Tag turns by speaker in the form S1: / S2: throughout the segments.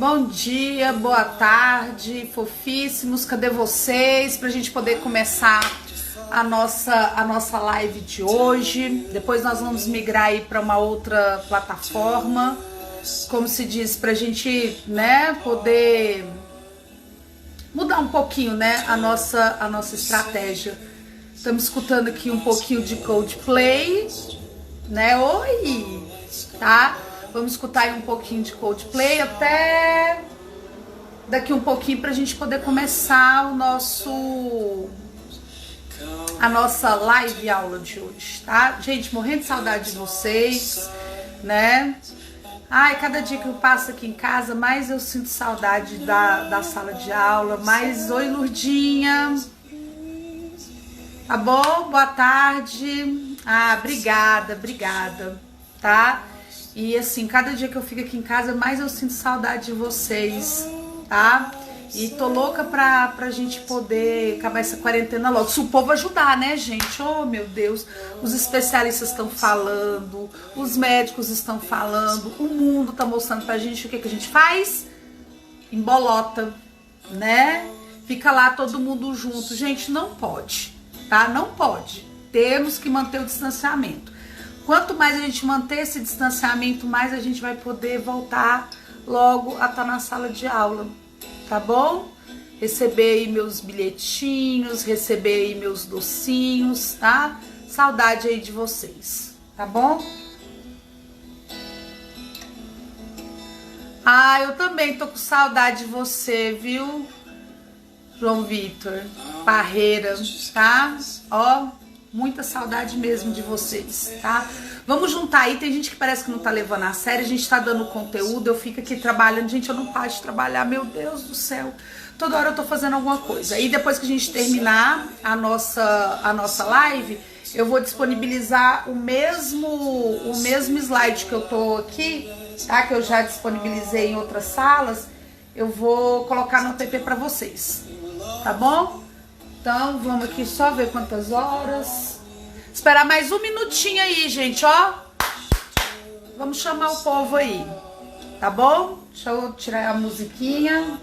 S1: Bom dia, boa tarde, fofíssimos, cadê vocês? Pra gente poder começar a nossa live de hoje. Depois nós vamos migrar aí para uma outra plataforma, como se diz, pra gente, né, poder mudar um pouquinho, né, a nossa estratégia. Estamos escutando aqui um pouquinho de Coldplay, né? Oi, tá? Vamos escutar aí um pouquinho de Coldplay até daqui um pouquinho pra gente poder começar a nossa live aula de hoje, tá? Gente, morrendo de saudade de vocês, né? Ai, cada dia que eu passo aqui em casa, mais eu sinto saudade da sala de aula. Mais, oi, Lurdinha. Tá bom? Boa tarde. Ah, obrigada, tá? E assim, cada dia que eu fico aqui em casa, mais eu sinto saudade de vocês, tá? E tô louca pra gente poder acabar essa quarentena logo. Se o povo ajudar, né, gente? Oh, meu Deus. Os especialistas estão falando, os médicos estão falando, o mundo tá mostrando pra gente o que a gente faz? Embolota, né? Fica lá todo mundo junto. Gente, não pode, tá? Não pode. Temos que manter o distanciamento. Quanto mais a gente manter esse distanciamento, mais a gente vai poder voltar logo a estar na sala de aula, tá bom? Receber aí meus bilhetinhos, receber aí meus docinhos, tá? Saudade aí de vocês, tá bom? Ah, eu também tô com saudade de você, viu? João Vitor Parreira, tá? Ó, muita saudade mesmo de vocês, tá? Vamos juntar aí, tem gente que parece que não tá levando a sério, a gente tá dando conteúdo, eu fico aqui trabalhando, gente, eu não paro de trabalhar, meu Deus do céu, toda hora eu tô fazendo alguma coisa. E depois que a gente terminar a nossa live, eu vou disponibilizar o mesmo slide que eu tô aqui, tá? Que eu já disponibilizei em outras salas, eu vou colocar no app pra vocês, tá bom? Então, vamos aqui só ver quantas horas. Esperar mais um minutinho aí, gente, ó. Vamos chamar o povo aí, tá bom? Deixa eu tirar a musiquinha.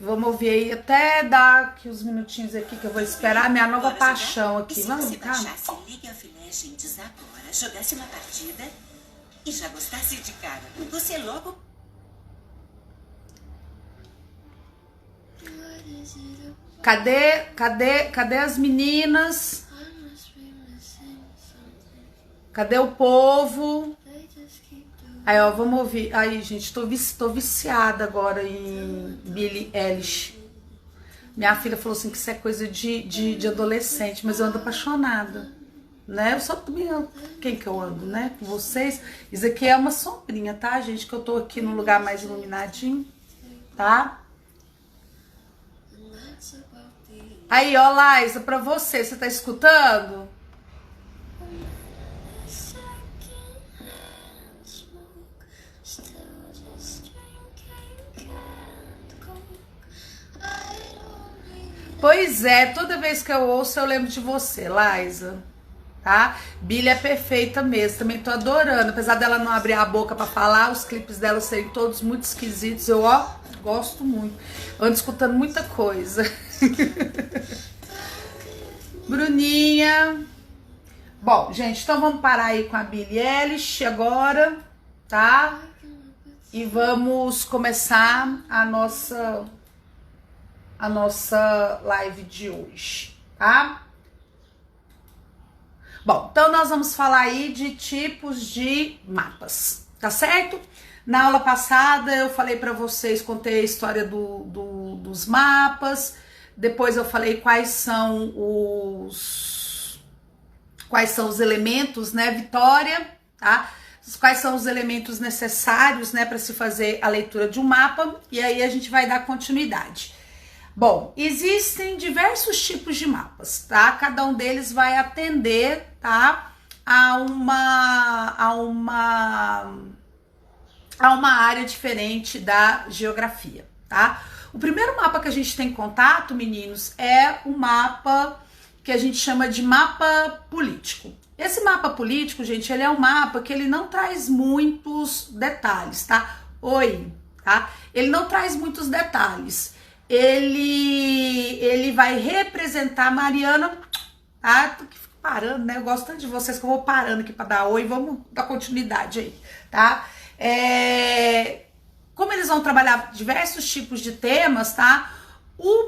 S1: Vamos ouvir aí até dar aqui uns minutinhos aqui que eu vou esperar minha nova paixão aqui.
S2: Se
S1: vamos,
S2: você
S1: calma.
S2: baixasse League of Legends agora, jogasse uma partida e já gostasse de cara, você logo...
S1: Cadê as meninas? Cadê o povo? Aí, ó, vamos ouvir. Aí, gente, tô viciada agora em Billie Eilish. Minha filha falou assim que isso é coisa de adolescente, mas eu ando apaixonada, né? Eu só também, quem que eu ando, né? Com vocês. Isso aqui é uma sombrinha, tá, gente? Que eu tô aqui num lugar mais iluminadinho, tá? Aí, ó, Laísa, pra você tá escutando? Pois é, toda vez que eu ouço eu lembro de você, Laísa, tá? Billie é perfeita mesmo, também tô adorando, apesar dela não abrir a boca pra falar, os clipes dela serem todos muito esquisitos, eu, ó, gosto muito, ando escutando muita coisa. Bruninha. Bom, gente, então vamos parar aí com a Billie Eilish agora, tá? E vamos começar a nossa live de hoje, tá? Bom, então nós vamos falar aí de tipos de mapas, tá certo? Na aula passada eu falei pra vocês, contei a história dos mapas, depois eu falei quais são os elementos, né, Vitória, tá? Quais são os elementos necessários, né, para se fazer a leitura de um mapa, e aí a gente vai dar continuidade. Bom, existem diversos tipos de mapas, tá? Cada um deles vai atender, tá, a uma área diferente da geografia, tá? O primeiro mapa que a gente tem contato, meninos, é o mapa que a gente chama de mapa político. Esse mapa político, gente, ele é um mapa que ele não traz muitos detalhes, tá? Tá? Ele não traz muitos detalhes. Ele vai representar Mariana, tá? Tu que fica parando, né? Eu gosto tanto de vocês que eu vou parando aqui para dar oi, vamos dar continuidade aí, tá? Como eles vão trabalhar diversos tipos de temas, tá? O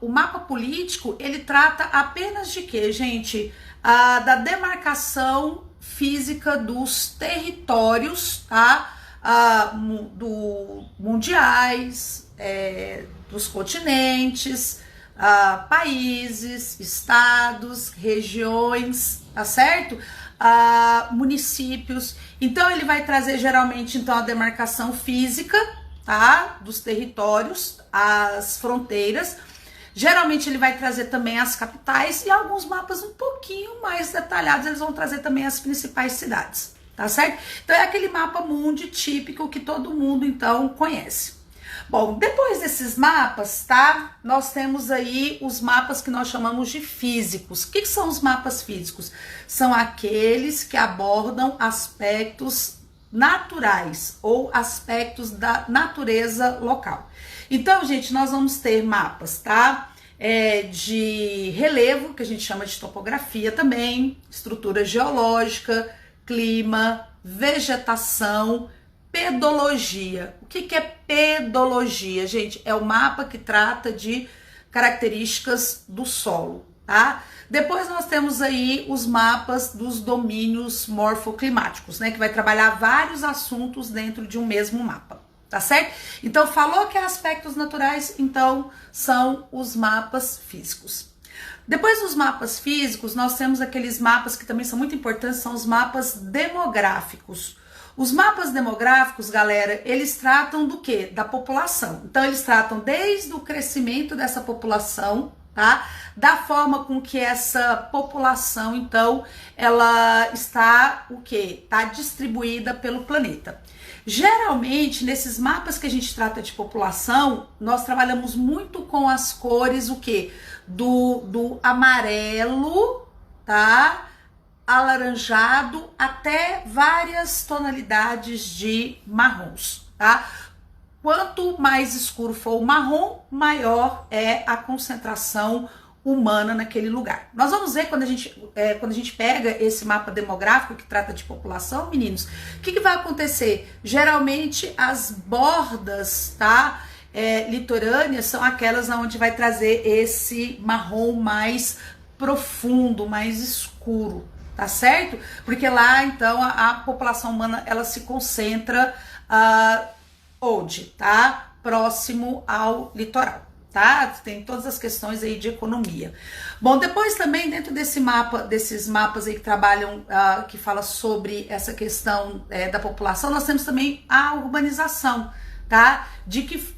S1: mapa político, ele trata apenas de quê, gente? Da demarcação física dos territórios, tá? Mundiais, dos continentes, países, estados, regiões, tá certo? Municípios. Então ele vai trazer geralmente então a demarcação física, tá? Dos territórios, as fronteiras. Geralmente ele vai trazer também as capitais e alguns mapas um pouquinho mais detalhados, eles vão trazer também as principais cidades, tá certo? Então é aquele mapa mundi típico que todo mundo então conhece. Bom, depois desses mapas, tá? Nós temos aí os mapas que nós chamamos de físicos. O que são os mapas físicos? São aqueles que abordam aspectos naturais ou aspectos da natureza local. Então, gente, nós vamos ter mapas, tá? De relevo, que a gente chama de topografia também, estrutura geológica, clima, vegetação, pedologia. O que é pedologia, gente? É o mapa que trata de características do solo, tá? Depois nós temos aí os mapas dos domínios morfoclimáticos, né? Que vai trabalhar vários assuntos dentro de um mesmo mapa, tá certo? Então, falou que é aspectos naturais, então são os mapas físicos. Depois dos mapas físicos, nós temos aqueles mapas que também são muito importantes, são os mapas demográficos. Os mapas demográficos, galera, eles tratam do quê? Da população. Então, eles tratam desde o crescimento dessa população, tá? Da forma com que essa população, então, ela está, o quê? Tá distribuída pelo planeta. Geralmente, nesses mapas que a gente trata de população, nós trabalhamos muito com as cores, o quê? Do amarelo, tá? Alaranjado até várias tonalidades de marrons, tá? Quanto mais escuro for o marrom, maior é a concentração humana naquele lugar. Nós vamos ver quando a gente pega esse mapa demográfico que trata de população, meninos, o que vai acontecer? Geralmente as bordas, tá? Litorâneas são aquelas onde vai trazer esse marrom mais profundo, mais escuro. Tá certo? Porque lá, então, a população humana, ela se concentra onde? Tá? Próximo ao litoral, tá? Tem todas as questões aí de economia. Bom, depois também, dentro desse mapa, desses mapas aí que trabalham, que fala sobre essa questão da população, nós temos também a urbanização, tá?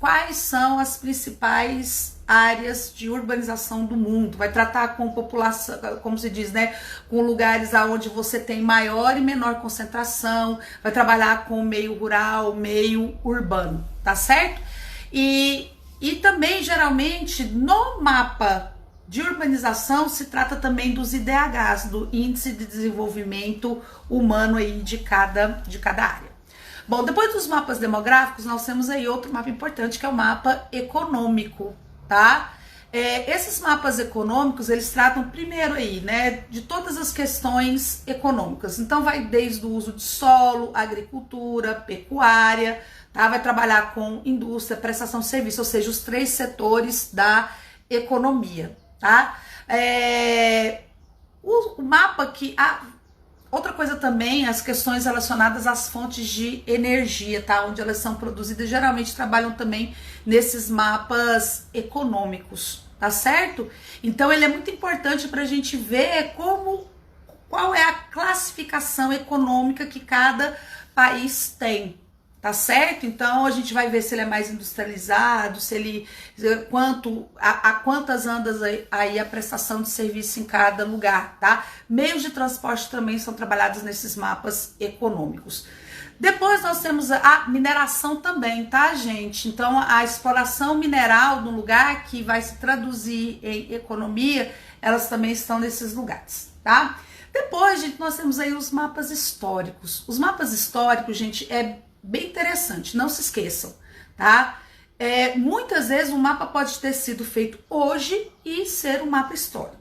S1: Quais são as principais áreas de urbanização do mundo, vai tratar com população, como se diz, né, com lugares aonde você tem maior e menor concentração, vai trabalhar com o meio rural, meio urbano, tá certo? E também, geralmente, no mapa de urbanização, se trata também dos IDHs, do Índice de Desenvolvimento Humano aí de cada área. Bom, depois dos mapas demográficos, nós temos aí outro mapa importante, que é o mapa econômico, tá? Esses mapas econômicos, eles tratam primeiro aí, né, de todas as questões econômicas. Então, vai desde o uso de solo, agricultura, pecuária, tá? Vai trabalhar com indústria, prestação de serviço, ou seja, os 3 setores da economia, tá? O mapa que... Outra coisa também, as questões relacionadas às fontes de energia, tá? Onde elas são produzidas, geralmente trabalham também nesses mapas econômicos, tá certo? Então ele é muito importante para a gente ver qual é a classificação econômica que cada país tem, tá certo? Então a gente vai ver se ele é mais industrializado, se ele quantas andas aí a prestação de serviço em cada lugar, tá? Meios de transporte também são trabalhados nesses mapas econômicos. Depois nós temos a mineração também, tá, gente? Então a exploração mineral no lugar que vai se traduzir em economia, elas também estão nesses lugares, tá? Depois, gente, nós temos aí os mapas históricos. Os mapas históricos, gente, é bem interessante, não se esqueçam, tá? Muitas vezes um mapa pode ter sido feito hoje e ser um mapa histórico.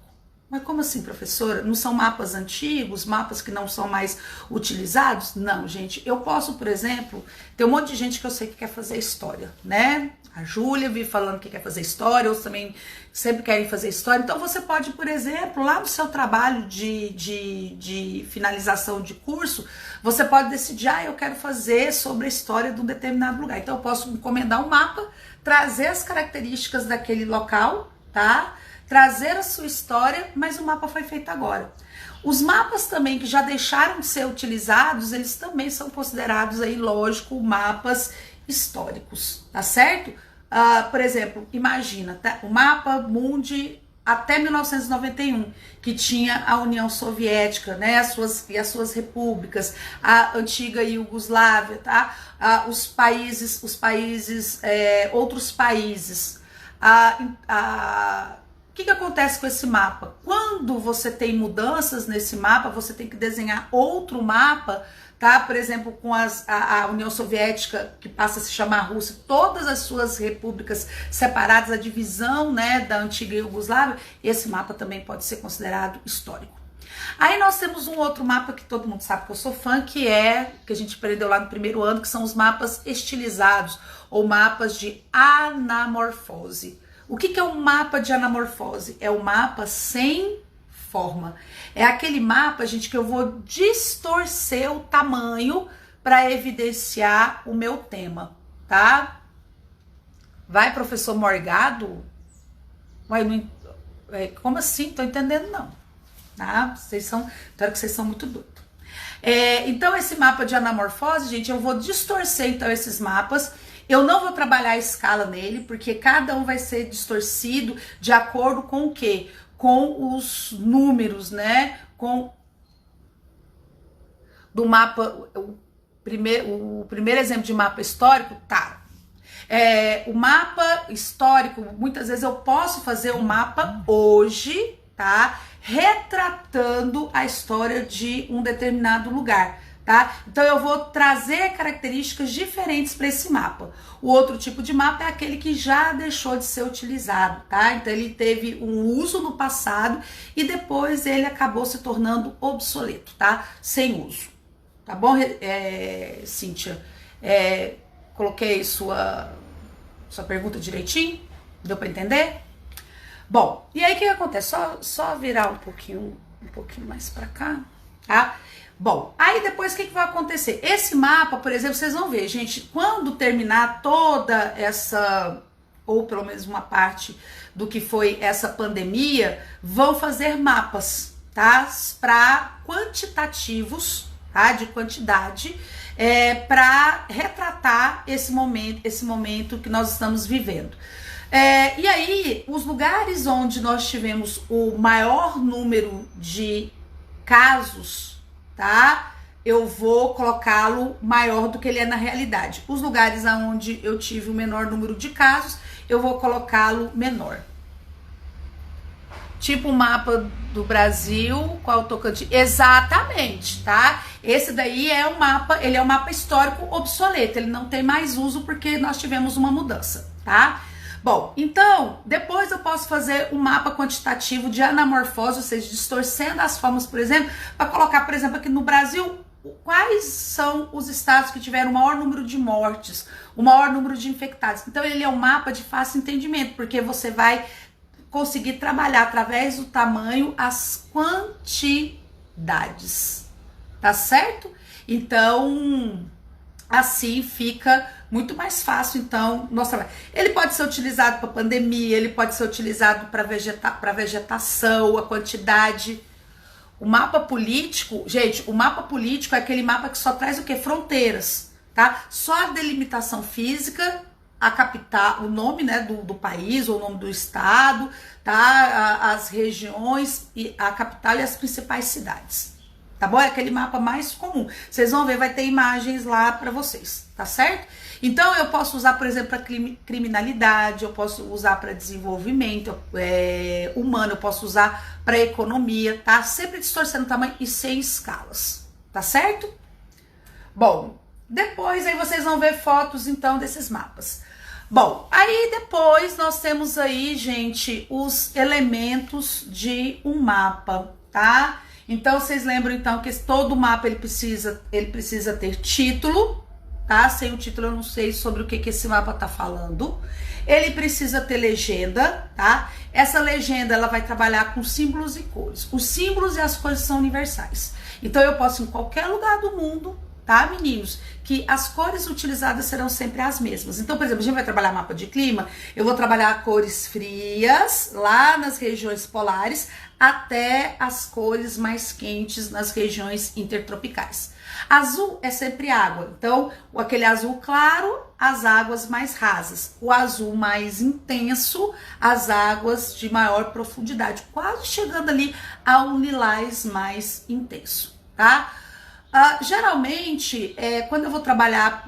S1: Mas como assim, professora? Não são mapas antigos, mapas que não são mais utilizados? Não, gente. Eu posso, por exemplo, tem um monte de gente que eu sei que quer fazer história, né? A Júlia vive falando que quer fazer história, outros também sempre querem fazer história. Então você pode, por exemplo, lá no seu trabalho de finalização de curso, você pode decidir, eu quero fazer sobre a história de um determinado lugar. Então eu posso encomendar um mapa, trazer as características daquele local, tá? Trazer a sua história, mas o mapa foi feito agora. Os mapas também que já deixaram de ser utilizados, eles também são considerados aí, lógico, mapas históricos, tá certo? Por exemplo, imagina, tá? O mapa mundi até 1991, que tinha a União Soviética, né, as suas repúblicas, a antiga Iugoslávia, tá? Outros países, o que acontece com esse mapa? Quando você tem mudanças nesse mapa, você tem que desenhar outro mapa, tá? Por exemplo, com a União Soviética, que passa a se chamar Rússia, todas as suas repúblicas separadas, a divisão, né, da antiga Iugoslávia, esse mapa também pode ser considerado histórico. Aí nós temos um outro mapa que todo mundo sabe que eu sou fã, que a gente aprendeu lá no primeiro ano, que são os mapas estilizados, ou mapas de anamorfose. O que é um mapa de anamorfose? É o mapa sem forma. É aquele mapa, gente, que eu vou distorcer o tamanho para evidenciar o meu tema, tá? Vai, professor Morgado? Como assim? Tô entendendo, não. Tá? Espero que vocês são muito doidos. Então, esse mapa de anamorfose, gente, eu vou distorcer, então, esses mapas. Eu não vou trabalhar a escala nele, porque cada um vai ser distorcido de acordo com o quê? Com os números, né? Do mapa, o primeiro exemplo de mapa histórico, tá. O mapa histórico, muitas vezes eu posso fazer um mapa hoje, tá? Retratando a história de um determinado lugar. Tá? Então eu vou trazer características diferentes para esse mapa. O outro tipo de mapa é aquele que já deixou de ser utilizado, tá? Então ele teve um uso no passado e depois ele acabou se tornando obsoleto, tá? Sem uso. Tá bom, Cíntia? Coloquei sua pergunta direitinho? Deu para entender? Bom, e aí o que acontece? Só virar um pouquinho mais para cá, tá? Bom, aí depois o que vai acontecer? Esse mapa, por exemplo, vocês vão ver, gente, quando terminar toda essa, ou pelo menos uma parte do que foi essa pandemia, vão fazer mapas, tá? Para quantitativos, tá? De quantidade, para retratar esse momento que nós estamos vivendo. E aí, os lugares onde nós tivemos o maior número de casos, tá? Eu vou colocá-lo maior do que ele é na realidade. Os lugares onde eu tive o menor número de casos, eu vou colocá-lo menor. Tipo o mapa do Brasil, qual Tocantins? Exatamente, tá? Esse daí é um mapa, ele é um mapa histórico obsoleto, ele não tem mais uso porque nós tivemos uma mudança, tá? Bom, então, depois eu posso fazer um mapa quantitativo de anamorfose, ou seja, distorcendo as formas, por exemplo, para colocar, por exemplo, aqui no Brasil, quais são os estados que tiveram o maior número de mortes, o maior número de infectados. Então, ele é um mapa de fácil entendimento, porque você vai conseguir trabalhar através do tamanho as quantidades, tá certo? Então, assim fica muito mais fácil, então, nosso trabalho. Ele pode ser utilizado para pandemia, ele pode ser utilizado para vegetação, a quantidade. O mapa político, gente, o mapa político é aquele mapa que só traz o quê? Fronteiras, tá? Só a delimitação física, a capital, o nome, né, do país, ou o nome do estado, tá? As regiões, a capital e as principais cidades, tá bom? É aquele mapa mais comum. Vocês vão ver, vai ter imagens lá para vocês, tá certo? Então eu posso usar, por exemplo, para criminalidade, eu posso usar para desenvolvimento humano, eu posso usar para economia, tá? Sempre distorcendo o tamanho e sem escalas, tá certo? Bom, depois aí vocês vão ver fotos então desses mapas. Bom, aí depois nós temos aí, gente, os elementos de um mapa, tá? Então vocês lembram então que todo mapa ele precisa ter título, tá? Sem o título eu não sei sobre o que esse mapa tá falando. Ele precisa ter legenda, tá? Essa legenda ela vai trabalhar com símbolos e cores. Os símbolos e as cores são universais. Então eu posso em qualquer lugar do mundo, tá, meninos? Que as cores utilizadas serão sempre as mesmas. Então, por exemplo, a gente vai trabalhar mapa de clima, eu vou trabalhar cores frias lá nas regiões polares até as cores mais quentes nas regiões intertropicais. Azul é sempre água, então aquele azul claro, as águas mais rasas. O azul mais intenso, as águas de maior profundidade, quase chegando ali ao lilás mais intenso, tá? Geralmente, quando eu vou trabalhar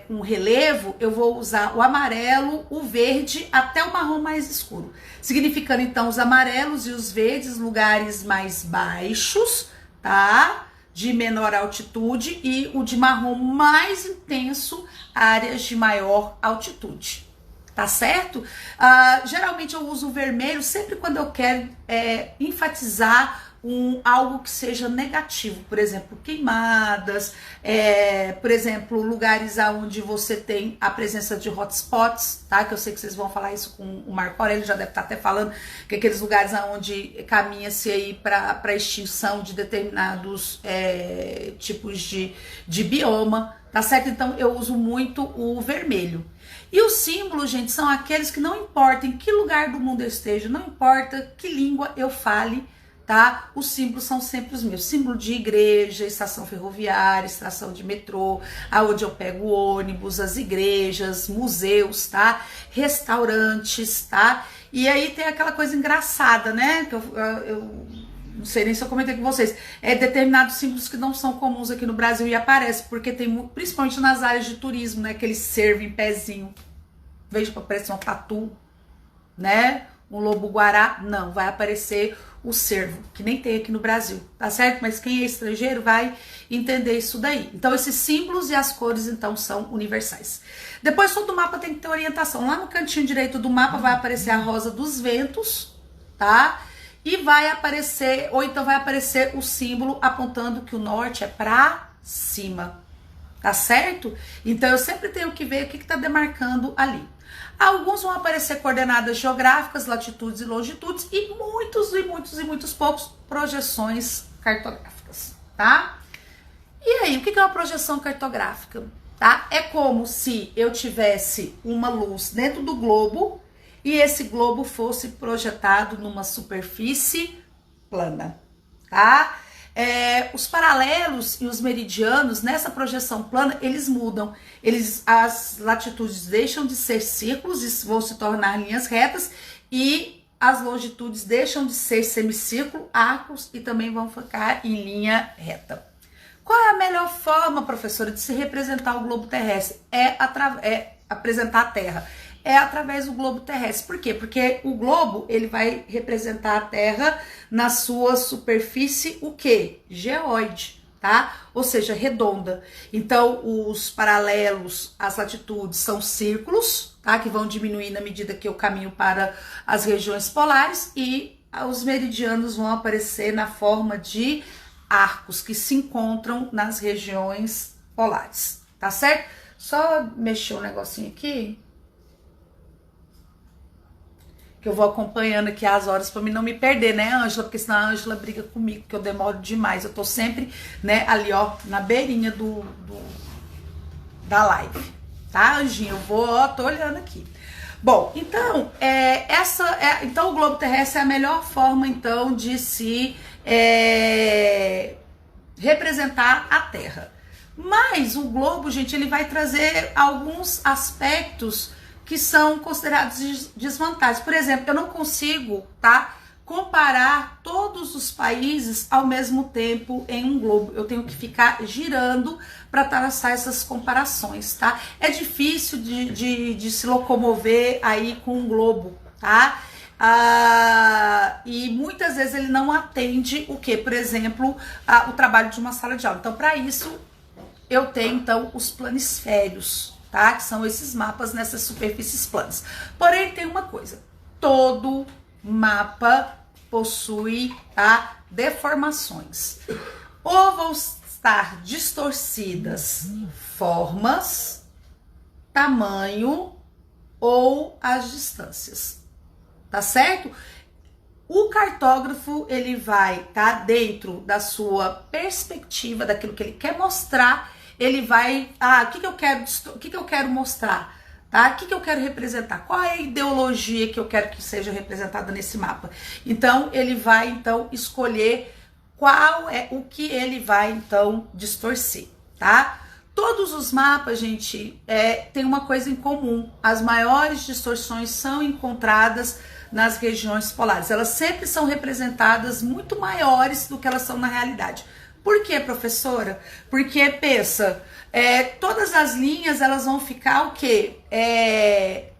S1: com relevo, eu vou usar o amarelo, o verde, até o marrom mais escuro. Significando, então, os amarelos e os verdes, lugares mais baixos, tá? De menor altitude, e o de marrom mais intenso, áreas de maior altitude. Tá certo? Geralmente eu uso o vermelho sempre quando eu quero enfatizar algo que seja negativo, por exemplo, queimadas, por exemplo, lugares onde você tem a presença de hotspots, tá? Que eu sei que vocês vão falar isso com o Marco Aurélio, já deve estar até falando que aqueles lugares onde caminha-se aí para extinção de determinados tipos de bioma, tá certo? Então eu uso muito o vermelho. E os símbolos, gente, são aqueles que não importa em que lugar do mundo eu esteja, não importa que língua eu fale, tá? Os símbolos são sempre os meus. Símbolo de igreja, estação ferroviária, estação de metrô, aonde eu pego ônibus, as igrejas, museus, tá? Restaurantes, tá? E aí tem aquela coisa engraçada, né? Que eu não sei nem se eu comentei com vocês. Determinados símbolos que não são comuns aqui no Brasil e aparecem, porque tem, principalmente nas áreas de turismo, né? Aquele cervo em pezinho. Veja para aparecer um tatu, né? Um lobo-guará, não, vai aparecer o cervo, que nem tem aqui no Brasil, tá certo? Mas quem é estrangeiro vai entender isso daí. Então, esses símbolos e as cores, então, são universais. Depois, todo mapa tem que ter orientação. Lá no cantinho direito do mapa vai aparecer a rosa dos ventos, tá? E vai aparecer, ou então vai aparecer o símbolo apontando que o norte é pra cima, tá certo? Então, eu sempre tenho que ver o que tá demarcando ali. Alguns vão aparecer coordenadas geográficas, latitudes e longitudes, e muitos poucos projeções cartográficas, tá? E aí, o que é uma projeção cartográfica? Tá? É como se eu tivesse uma luz dentro do globo e esse globo fosse projetado numa superfície plana, tá? Os paralelos e os meridianos nessa projeção plana, eles mudam. As latitudes deixam de ser círculos e vão se tornar linhas retas, e as longitudes deixam de ser semicírculo, arcos, e também vão ficar em linha reta. Qual é a melhor forma, professora, de se representar o globo terrestre? Apresentar a Terra. É através do globo terrestre. Por quê? Porque o globo, ele vai representar a Terra na sua superfície, o quê? Geóide, tá? Ou seja, redonda. Então, os paralelos, as latitudes são círculos, tá? Que vão diminuir na medida que eu caminho para as regiões polares, e os meridianos vão aparecer na forma de arcos que se encontram nas regiões polares, tá certo? Só mexer um negocinho aqui, que eu vou acompanhando aqui as horas para mim não me perder, né, Ângela? Porque senão a Ângela briga comigo, que eu demoro demais. Eu tô sempre, né, ali, ó, na beirinha da live, tá, Anjinha? Eu vou, ó, tô olhando aqui. Bom, então, então o globo terrestre é a melhor forma, então, de se representar a Terra. Mas o globo, gente, ele vai trazer alguns aspectos que são considerados desvantagens. Por exemplo, eu não consigo, tá, comparar todos os países ao mesmo tempo em um globo. Eu tenho que ficar girando para traçar essas comparações, tá? É difícil de se locomover aí com um globo, tá? E muitas vezes ele não atende o que? Por exemplo, o trabalho de uma sala de aula. Então, para isso, eu tenho, então, os planisférios, tá? Que são esses mapas nessas superfícies planas. Porém, tem uma coisa. Todo mapa possui, tá, deformações. Ou vão estar distorcidas formas, tamanho ou as distâncias. Tá certo? O cartógrafo, ele vai tá dentro da sua perspectiva, daquilo que ele quer mostrar, ele vai, o que eu quero mostrar, tá? O que eu quero representar? Qual é a ideologia que eu quero que seja representada nesse mapa? Então, ele vai, então, escolher qual é o que ele vai, então, distorcer, tá? Todos os mapas, gente, tem uma coisa em comum. As maiores distorções são encontradas nas regiões polares. Elas sempre são representadas muito maiores do que elas são na realidade. Por quê, professora? Porque, pensa, todas as linhas, elas vão ficar o quê?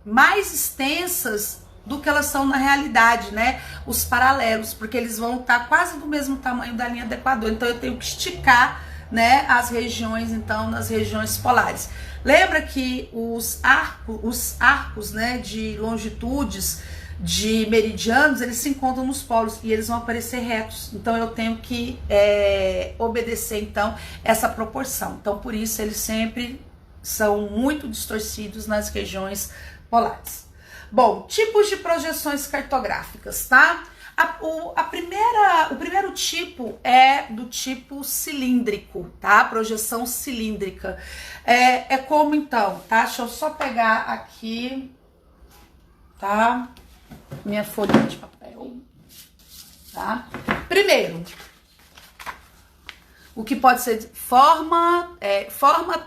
S1: Mais extensas do que elas são na realidade, né? Os paralelos, porque eles vão estar quase do mesmo tamanho da linha do Equador. Então, eu tenho que esticar, né, as regiões, então, nas regiões polares. Lembra que os arcos, né, de longitudes, de meridianos, eles se encontram nos polos e eles vão aparecer retos. Então eu tenho que obedecer, então, essa proporção. Então, por isso, eles sempre são muito distorcidos nas regiões polares. Bom, tipos de projeções cartográficas, tá? O primeiro tipo é do tipo cilíndrico, tá? Projeção cilíndrica. É como, então, tá? Deixa eu só pegar aqui, tá? Minha folha de papel, tá? Primeiro, o que pode ser forma,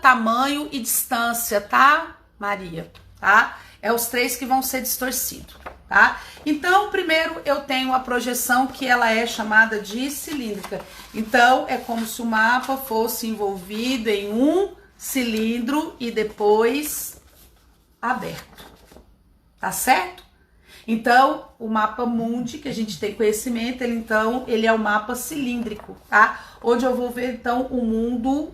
S1: tamanho e distância, tá, Maria? Tá? É os três que vão ser distorcidos, tá? Então, primeiro eu tenho a projeção que ela é chamada de cilíndrica. Então, é como se o mapa fosse envolvido em um cilindro e depois aberto, tá certo? Então, o mapa mundi, que a gente tem conhecimento, ele é o mapa cilíndrico, tá? Onde eu vou ver, então, o mundo,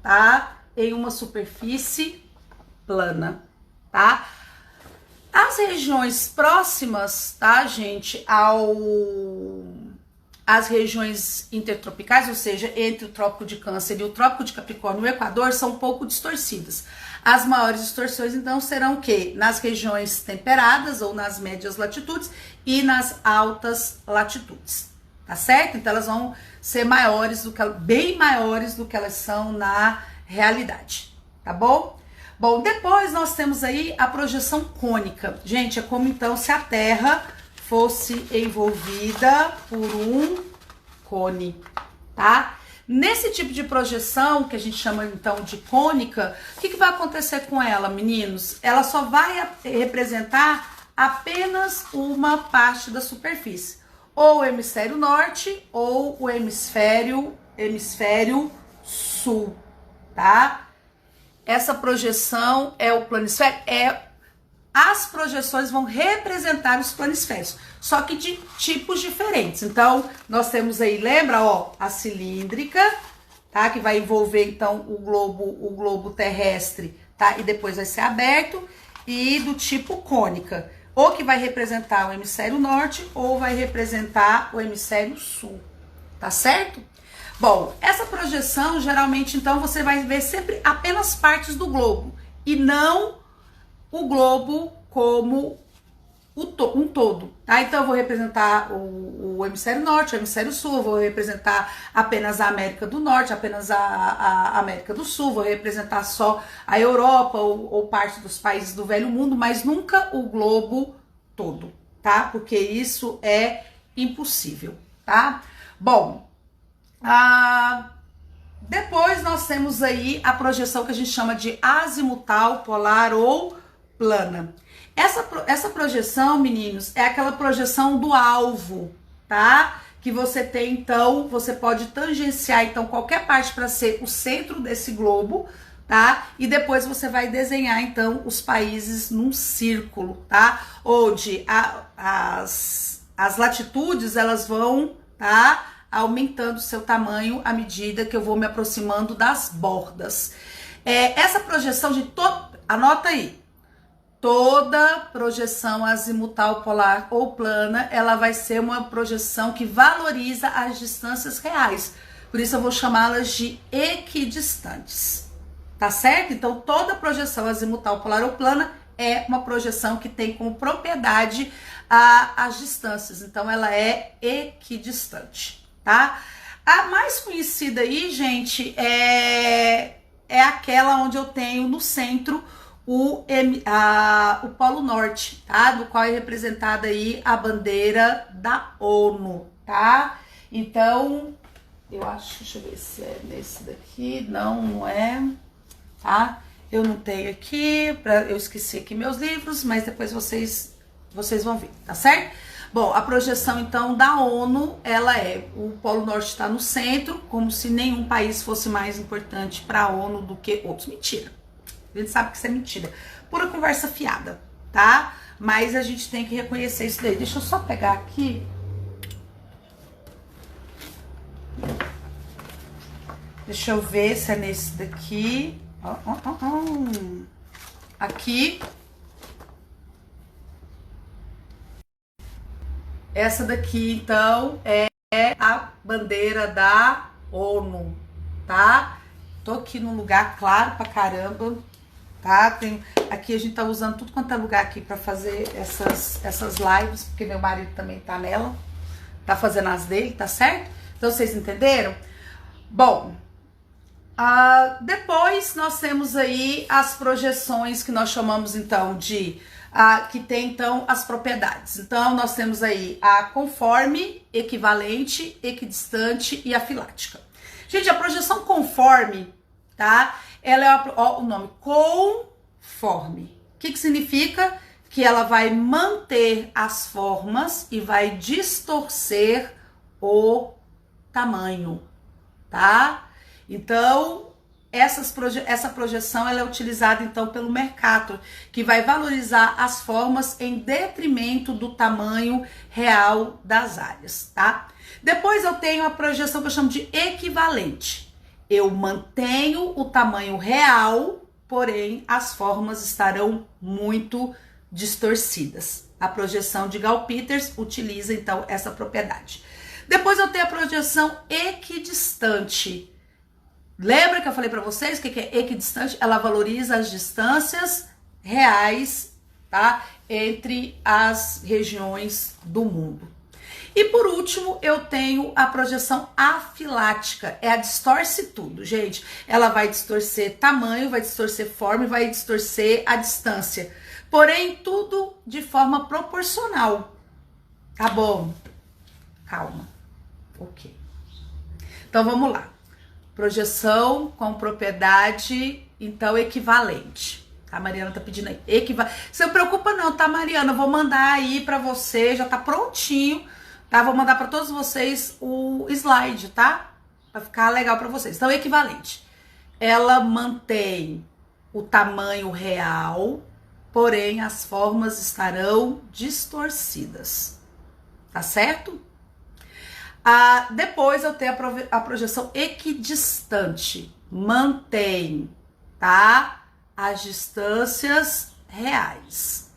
S1: tá? Em uma superfície plana, tá? As regiões próximas, tá, gente, as regiões intertropicais, ou seja, entre o Trópico de Câncer e o Trópico de Capricórnio e o Equador, são um pouco distorcidas. As maiores distorções, então, serão o quê? Nas regiões temperadas ou nas médias latitudes e nas altas latitudes, tá certo? Então, elas vão ser bem maiores do que elas são na realidade, tá bom? Bom, depois nós temos aí a projeção cônica. Gente, é como, então, se a Terra fosse envolvida por um cone, tá? Nesse tipo de projeção, que a gente chama então de cônica, o que vai acontecer com ela, meninos? Ela só vai representar apenas uma parte da superfície, ou o hemisfério norte ou o hemisfério sul, tá? Essa projeção é o planisfério, as projeções vão representar os planisférios, só que de tipos diferentes. Então, nós temos aí, lembra, ó, a cilíndrica, tá? Que vai envolver, então, o globo terrestre, tá? E depois vai ser aberto, e do tipo cônica, ou que vai representar o hemisfério norte, ou vai representar o hemisfério sul, tá certo? Bom, essa projeção, geralmente, então, você vai ver sempre apenas partes do globo, e não o globo como um todo, tá? Então eu vou representar o hemisfério norte, o hemisfério sul, eu vou representar apenas a América do Norte, apenas a América do Sul, vou representar só a Europa ou parte dos países do Velho Mundo, mas nunca o globo todo, tá? Porque isso é impossível, tá? Bom, depois nós nós temos aí a projeção que a gente chama de azimutal, polar ou plana. Essa projeção, meninos, é aquela projeção do alvo, tá? Que você tem, então, você pode tangenciar, então, qualquer parte para ser o centro desse globo, tá? E depois você vai desenhar, então, os países num círculo, tá? Onde as latitudes, elas vão, tá? Aumentando seu tamanho à medida que eu vou me aproximando das bordas. Essa projeção de anota aí, toda projeção azimutal, polar ou plana, ela vai ser uma projeção que valoriza as distâncias reais. Por isso eu vou chamá-las de equidistantes. Tá certo? Então toda projeção azimutal, polar ou plana é uma projeção que tem como propriedade as distâncias. Então ela é equidistante, tá? A mais conhecida aí, gente, é aquela onde eu tenho no centro o Polo Norte, tá? Do qual é representada aí a bandeira da ONU, tá? Então, eu acho, deixa eu ver se é nesse daqui, não é, tá? Eu não tenho aqui, eu esqueci aqui meus livros, mas depois vocês vão ver, tá certo? Bom, a projeção então da ONU, ela o Polo Norte está no centro, como se nenhum país fosse mais importante para a ONU do que outros. Mentira. A gente sabe que isso é mentira. Pura conversa fiada, tá? Mas a gente tem que reconhecer isso daí. Deixa eu só pegar aqui. Deixa eu ver se é nesse daqui. Aqui. Essa daqui, então, é a bandeira da ONU, tá? Tô aqui num lugar claro pra caramba, tá? Aqui a gente tá usando tudo quanto é lugar aqui pra fazer essas lives, porque meu marido também tá nela, tá fazendo as dele, tá certo? Então, vocês entenderam? Bom, depois nós temos aí as projeções que nós chamamos, então, de... que tem, então, as propriedades. Então, nós temos aí a conforme, equivalente, equidistante e afilática. Gente, a projeção conforme, tá? Ela é o nome, conforme. O que significa? Que ela vai manter as formas e vai distorcer o tamanho, tá? Então, essa projeção ela é utilizada então pelo Mercator, que vai valorizar as formas em detrimento do tamanho real das áreas, tá? Depois eu tenho a projeção que eu chamo de equivalente. Eu mantenho o tamanho real, porém as formas estarão muito distorcidas. A projeção de Gall-Peters utiliza então essa propriedade. Depois eu tenho a projeção equidistante. Lembra que eu falei para vocês o que é equidistante? Ela valoriza as distâncias reais, tá? Entre as regiões do mundo. E por último, eu tenho a projeção afilática. É a distorce tudo, gente. Ela vai distorcer tamanho, vai distorcer forma e vai distorcer a distância. Porém, tudo de forma proporcional. Tá bom? Calma. Ok. Então, vamos lá. Projeção com propriedade, então, equivalente. A Mariana tá pedindo aí. Você não preocupa não, tá, Mariana? Eu vou mandar aí pra você, já tá prontinho, tá? Vou mandar pra todos vocês o slide, tá? Pra ficar legal pra vocês. Então, equivalente. Ela mantém o tamanho real, porém as formas estarão distorcidas. Tá certo? Depois eu tenho a projeção equidistante. Mantém, tá? As distâncias reais.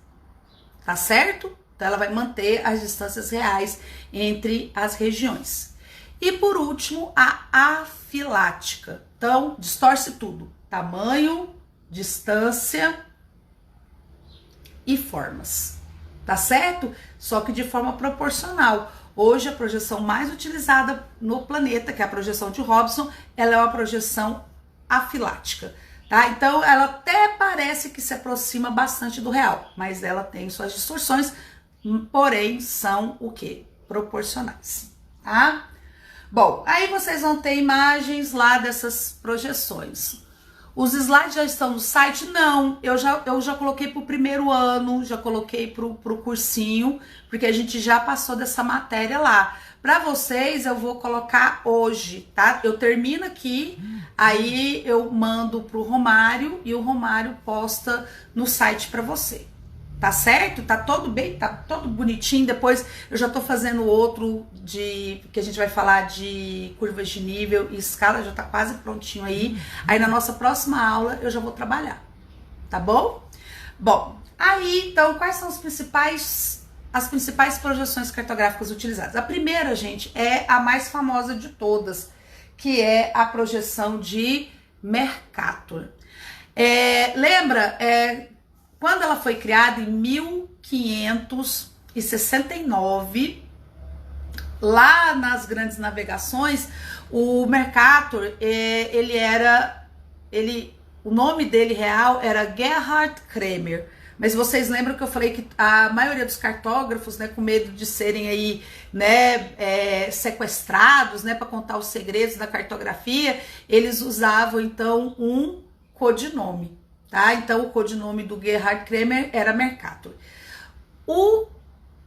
S1: Tá certo? Então ela vai manter as distâncias reais entre as regiões. E por último, a afilática. Então, distorce tudo. Tamanho, distância e formas. Tá certo? Só que de forma proporcional. Hoje a projeção mais utilizada no planeta, que é a projeção de Robson, ela é uma projeção afilática, tá? Então ela até parece que se aproxima bastante do real, mas ela tem suas distorções, porém são o quê? Proporcionais, tá? Bom, aí vocês vão ter imagens lá dessas projeções. Os slides já estão no site? Não, eu já coloquei para o primeiro ano, já coloquei para o cursinho, porque a gente já passou dessa matéria lá. Para vocês, eu vou colocar hoje, tá? Eu termino aqui, aí eu mando pro Romário e o Romário posta no site para você. Tá certo? Tá todo bem, tá todo bonitinho. Depois eu já tô fazendo outro que a gente vai falar de curvas de nível e escala, já tá quase prontinho aí. Aí na nossa próxima aula eu já vou trabalhar, tá bom? Bom, aí então quais são as principais projeções cartográficas utilizadas? A primeira, gente, é a mais famosa de todas, que é a projeção de Mercator. Lembra, quando ela foi criada em 1569, lá nas grandes navegações, o Mercator, o nome dele real era Gerhard Kremer. Mas vocês lembram que eu falei que a maioria dos cartógrafos, né, com medo de serem aí, né, sequestrados, né, para contar os segredos da cartografia, eles usavam então um codinome. Tá? Então, o codinome do Gerhard Kremer era Mercator.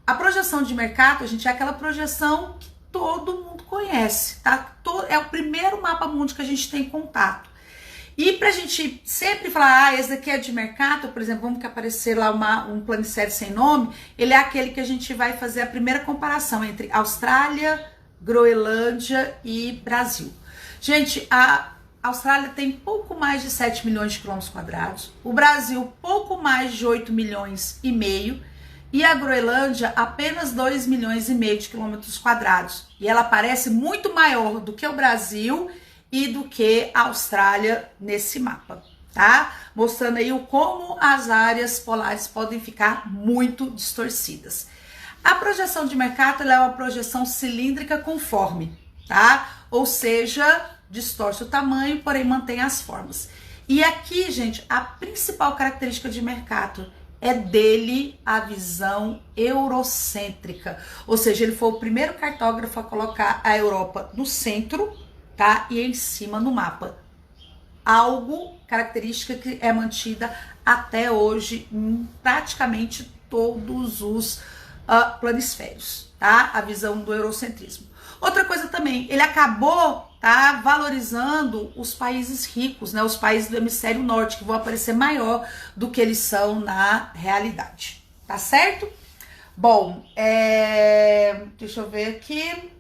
S1: A projeção de Mercator, gente, é aquela projeção que todo mundo conhece, tá? É o primeiro mapa mundi que a gente tem contato. E pra gente sempre falar, esse daqui é de Mercator, por exemplo, vamos que aparecer lá um planisfério sem nome, ele é aquele que a gente vai fazer a primeira comparação entre Austrália, Groenlândia e Brasil. Gente, a Austrália tem pouco mais de 7 milhões de quilômetros quadrados, o Brasil pouco mais de 8 milhões e meio e a Groenlândia apenas 2 milhões e meio de quilômetros quadrados. E ela parece muito maior do que o Brasil e do que a Austrália nesse mapa, tá? Mostrando aí como as áreas polares podem ficar muito distorcidas. A projeção de Mercator é uma projeção cilíndrica conforme, tá? Ou seja, distorce o tamanho, porém mantém as formas. E aqui, gente, a principal característica de Mercator é dele a visão eurocêntrica. Ou seja, ele foi o primeiro cartógrafo a colocar a Europa no centro, tá? E em cima no mapa. Algo, característica que é mantida até hoje em praticamente todos os planisférios, tá? A visão do eurocentrismo. Outra coisa também, ele acabou, tá, valorizando os países ricos, né, os países do hemisfério norte, que vão aparecer maior do que eles são na realidade, tá certo? Bom, deixa eu ver aqui.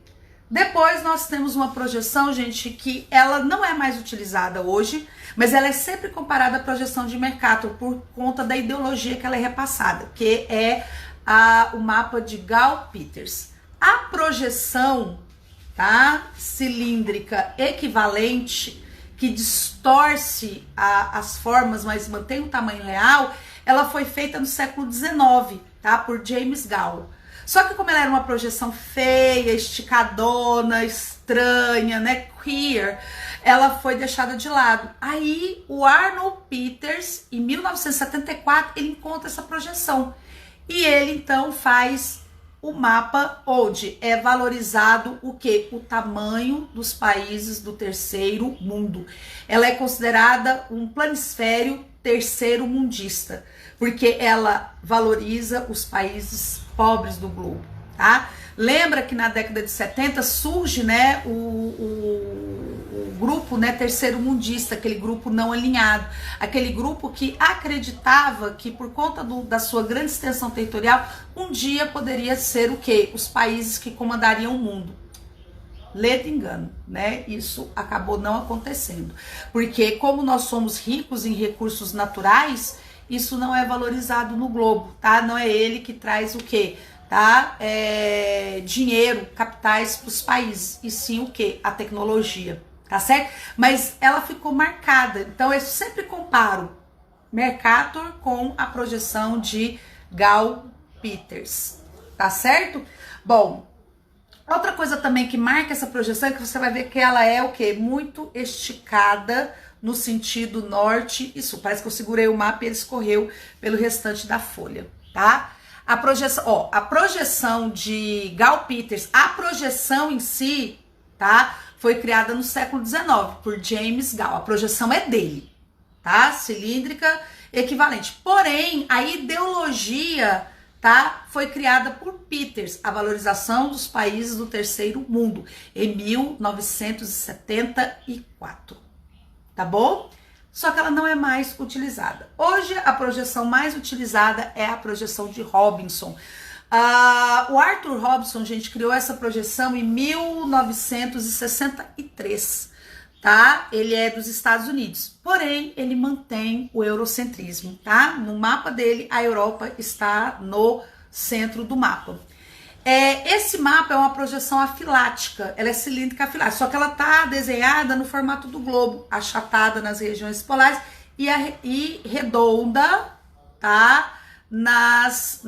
S1: Depois nós temos uma projeção, gente, que ela não é mais utilizada hoje, mas ela é sempre comparada à projeção de Mercator por conta da ideologia que ela é repassada, que é o mapa de Gall-Peters. A projeção, tá, cilíndrica equivalente, que distorce as formas, mas mantém o tamanho real, ela foi feita no século XIX, tá, por James Gall. Só que como ela era uma projeção feia, esticadona, estranha, né, queer, ela foi deixada de lado. Aí o Arnold Peters, em 1974, ele encontra essa projeção. E ele então faz o mapa onde é valorizado o quê? O tamanho dos países do terceiro mundo. Ela é considerada um planisfério terceiro mundista, porque ela valoriza os países pobres do globo, tá? Lembra que na década de 70 surge, né, o grupo, né, terceiro mundista, aquele grupo não alinhado, aquele grupo que acreditava que por conta da sua grande extensão territorial, um dia poderia ser o quê? Os países que comandariam o mundo. Ledo engano, né? Isso acabou não acontecendo, porque como nós somos ricos em recursos naturais, isso não é valorizado no globo, tá? Não é ele que traz o quê? Tá? Dinheiro, capitais para os países, e sim o quê? A tecnologia, tá certo? Mas ela ficou marcada, então eu sempre comparo Mercator com a projeção de Gall-Peters, tá certo? Bom, outra coisa também que marca essa projeção é que você vai ver que ela é o quê? Muito esticada no sentido norte e sul. Parece que eu segurei o mapa e ele escorreu pelo restante da folha, tá? A projeção de Gall-Peters, a projeção em si, tá? Foi criada no século XIX por James Gall. A projeção é dele, tá? Cilíndrica equivalente. Porém, a ideologia, tá, foi criada por Peters, a valorização dos países do terceiro mundo, em 1974, tá bom? Só que ela não é mais utilizada. Hoje, a projeção mais utilizada é a projeção de Robinson. O Arthur Robinson, gente, criou essa projeção em 1963, tá? Ele é dos Estados Unidos, porém ele mantém o eurocentrismo, tá? No mapa dele, a Europa está no centro do mapa. Esse mapa é uma projeção afilática, ela é cilíndrica afilática, só que ela tá desenhada no formato do globo, achatada nas regiões polares e redonda, tá? Nas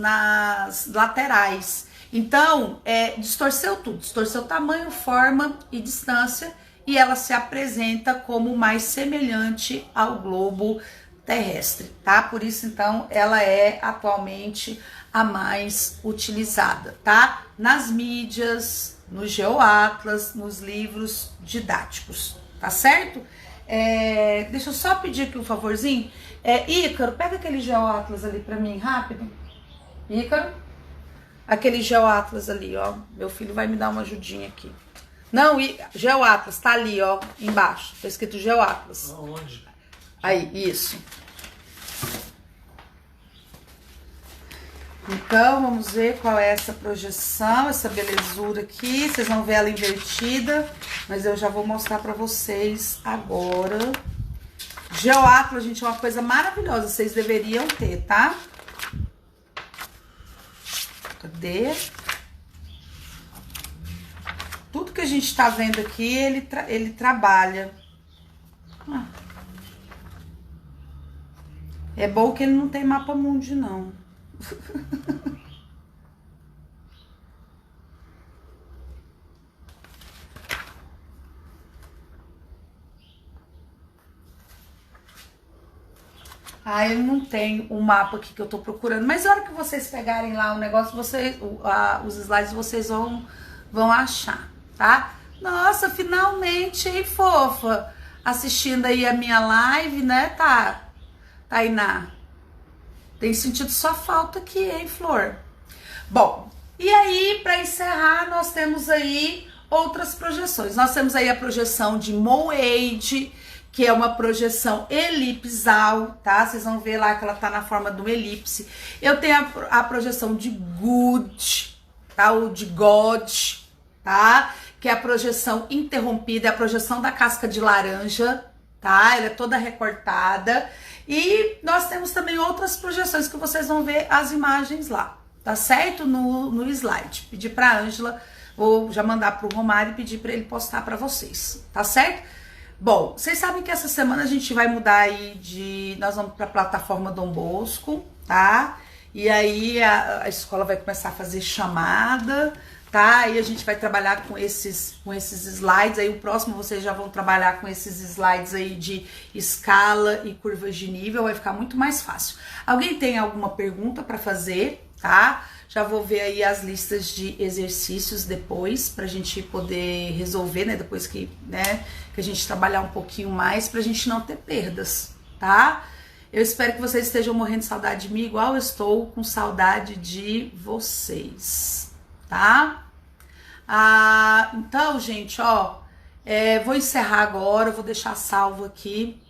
S1: laterais. Então, distorceu tudo, distorceu tamanho, forma e distância, e ela se apresenta como mais semelhante ao globo terrestre, tá? Por isso, então, ela é atualmente a mais utilizada, tá? Nas mídias, no GeoAtlas, nos livros didáticos, tá certo? Deixa eu só pedir aqui um favorzinho. Ícaro, pega aquele GeoAtlas ali pra mim, rápido. Ícaro, aquele GeoAtlas ali, ó. Meu filho vai me dar uma ajudinha aqui. Não, GeoAtlas, tá ali, ó, embaixo. Tá escrito GeoAtlas.
S3: Aonde?
S1: Aí, isso. Então, vamos ver qual é essa projeção, essa belezura aqui. Vocês vão ver ela invertida, mas eu já vou mostrar pra vocês agora. GeoAtlas, gente, é uma coisa maravilhosa. Vocês deveriam ter, tá? Cadê? Tudo que a gente tá vendo aqui, ele trabalha. É bom que ele não tem mapa mundi, não. Ele não tem o mapa aqui que eu tô procurando. Mas na hora que vocês pegarem lá o negócio, os slides vocês vão achar, tá? Nossa, finalmente, hein, fofa? Assistindo aí a minha live, né, Tainá? Tem sentido sua falta aqui, hein, Flor? Bom, e aí, para encerrar, nós temos aí outras projeções. Nós temos aí a projeção de Moeid, que é uma projeção elipsal, tá? Vocês vão ver lá que ela tá na forma de uma elipse. Eu tenho a projeção de Good, tá? Ou de God, tá? Que é a projeção interrompida, é a projeção da casca de laranja, tá? Ela é toda recortada. E nós temos também outras projeções que vocês vão ver as imagens lá, tá certo? No slide. Pedir pra Ângela, vou já mandar pro Romário e pedir pra ele postar pra vocês, tá certo? Bom, vocês sabem que essa semana a gente vai mudar aí nós vamos pra plataforma Dom Bosco, tá? E aí a escola vai começar a fazer chamada, tá? E a gente vai trabalhar com esses slides. Aí o próximo vocês já vão trabalhar com esses slides aí de escala e curvas de nível, vai ficar muito mais fácil. Alguém tem alguma pergunta para fazer, tá? Já vou ver aí as listas de exercícios depois pra gente poder resolver, né? Depois que a gente trabalhar um pouquinho mais, pra gente não ter perdas, tá? Eu espero que vocês estejam morrendo de saudade de mim, igual eu estou com saudade de vocês, tá? Então, gente, ó, vou encerrar agora, vou deixar salvo aqui,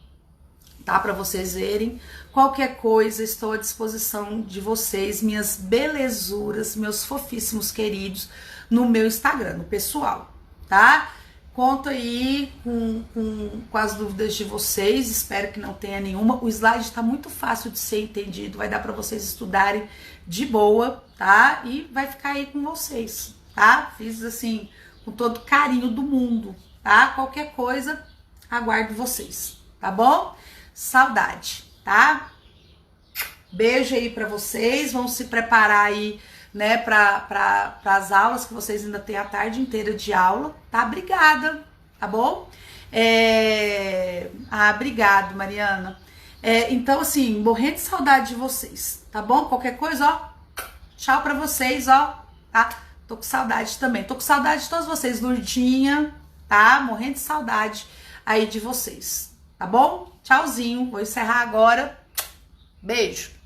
S1: tá? Pra vocês verem. Qualquer coisa, estou à disposição de vocês, minhas belezuras, meus fofíssimos queridos, no meu Instagram, no pessoal, tá? Conto aí com as dúvidas de vocês, espero que não tenha nenhuma. O slide tá muito fácil de ser entendido, vai dar para vocês estudarem de boa, tá? E vai ficar aí com vocês, tá? Fiz assim, com todo carinho do mundo, tá? Qualquer coisa, aguardo vocês, tá bom? Saudade, tá? Beijo aí pra vocês, vão se preparar aí, né, para as aulas, que vocês ainda têm a tarde inteira de aula, tá? Obrigada, tá bom? Obrigado, Mariana. Então, assim, morrendo de saudade de vocês, tá bom? Qualquer coisa, ó, tchau pra vocês, ó, tá? Tô com saudade também, tô com saudade de todos vocês, Lurdinha, tá? Morrendo de saudade aí de vocês, tá bom? Tchauzinho, vou encerrar agora. Beijo.